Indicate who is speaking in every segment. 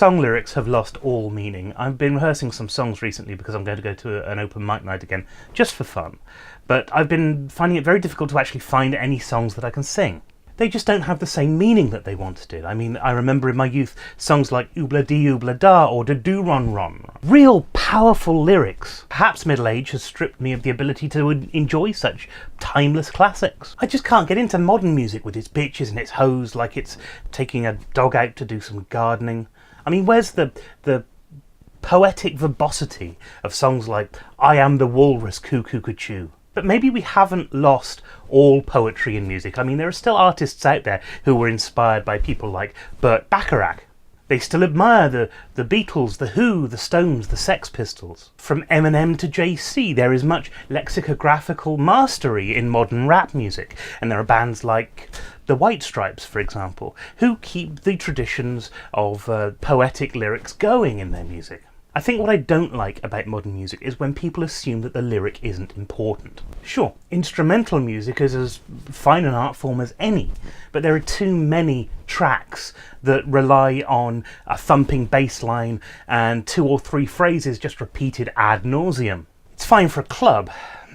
Speaker 1: song lyrics have lost all meaning. I've been rehearsing some songs recently because I'm going to go to an open mic night again, just for fun. But I've been finding it very difficult to actually find any songs that I can sing. They just don't have the same meaning that they once did. I mean, I remember in my youth songs like Oobla Dee Oobla Da or Da Doo Ron Ron. Real powerful lyrics. Perhaps middle age has stripped me of the ability to enjoy such timeless classics. I just can't get into modern music with its bitches and its hoes like it's taking a dog out to do some gardening. I mean, where's the poetic verbosity of songs like I Am the Walrus Coo-Coo-Coo-Choo? But maybe we haven't lost all poetry in music. I mean, there are still artists out there who were inspired by people like Burt Bacharach. They still admire the Beatles, the Who, the Stones, the Sex Pistols. From Eminem to JC, there is much lexicographical mastery in modern rap music. And there are bands like the White Stripes, for example, who keep the traditions of poetic lyrics going in their music. I think what I don't like about modern music is when people assume that the lyric isn't important. Sure, instrumental music is as fine an art form as any, but there are too many tracks that rely on a thumping bass line and 2 or 3 phrases just repeated ad nauseum. It's fine for a club,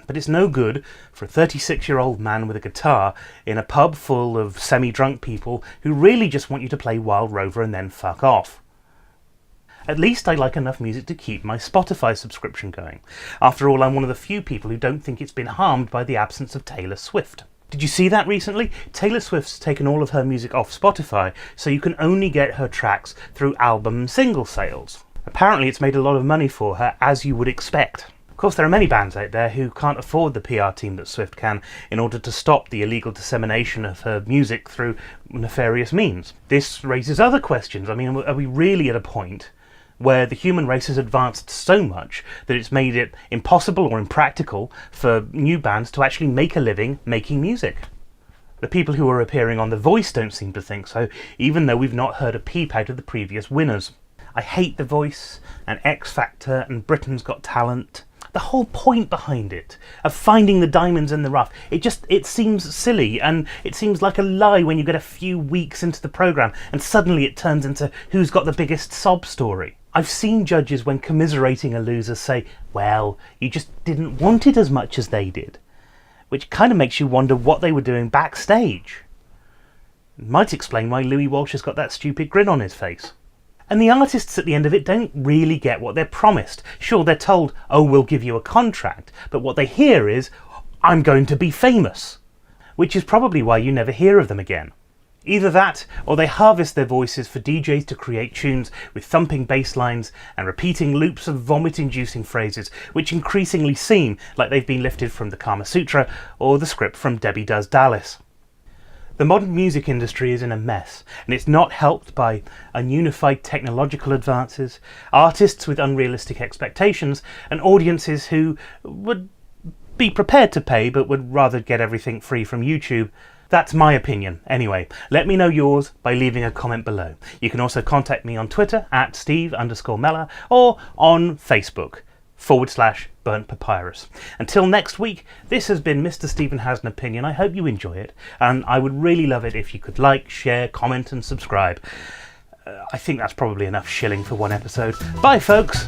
Speaker 1: but it's no good for a 36-year-old man with a guitar in a pub full of semi-drunk people who really just want you to play Wild Rover and then fuck off. At least I like enough music to keep my Spotify subscription going. After all, I'm one of the few people who don't think it's been harmed by the absence of Taylor Swift. Did you see that recently? Taylor Swift's taken all of her music off Spotify, so you can only get her tracks through album and single sales. Apparently it's made a lot of money for her, as you would expect. Of course, there are many bands out there who can't afford the PR team that Swift can in order to stop the illegal dissemination of her music through nefarious means. This raises other questions. I mean, are we really at a point where the human race has advanced so much that it's made it impossible or impractical for new bands to actually make a living making music? The people who are appearing on The Voice don't seem to think so, even though we've not heard a peep out of the previous winners. I hate The Voice and X Factor and Britain's Got Talent. The whole point behind it, of finding the diamonds in the rough, it seems silly, and it seems like a lie when you get a few weeks into the programme and suddenly it turns into who's got the biggest sob story. I've seen judges, when commiserating a loser, say, well, you just didn't want it as much as they did, which kind of makes you wonder what they were doing backstage. It might explain why Louis Walsh has got that stupid grin on his face. And the artists at the end of it don't really get what they're promised. Sure, they're told, oh, we'll give you a contract, but what they hear is, I'm going to be famous, which is probably why you never hear of them again. Either that, or they harvest their voices for DJs to create tunes with thumping bass lines and repeating loops of vomit-inducing phrases, which increasingly seem like they've been lifted from the Kama Sutra or the script from Debbie Does Dallas. The modern music industry is in a mess, and it's not helped by ununified technological advances, artists with unrealistic expectations, and audiences who would be prepared to pay but would rather get everything free from YouTube. That's my opinion. Anyway, let me know yours by leaving a comment below. You can also contact me on Twitter at Steve_Mellor or on Facebook /Burnt Papyrus. Until next week, this has been Mr. Stephen Has an Opinion. I hope you enjoy it, and I would really love it if you could like, share, comment and subscribe. I think that's probably enough shilling for one episode. Bye folks!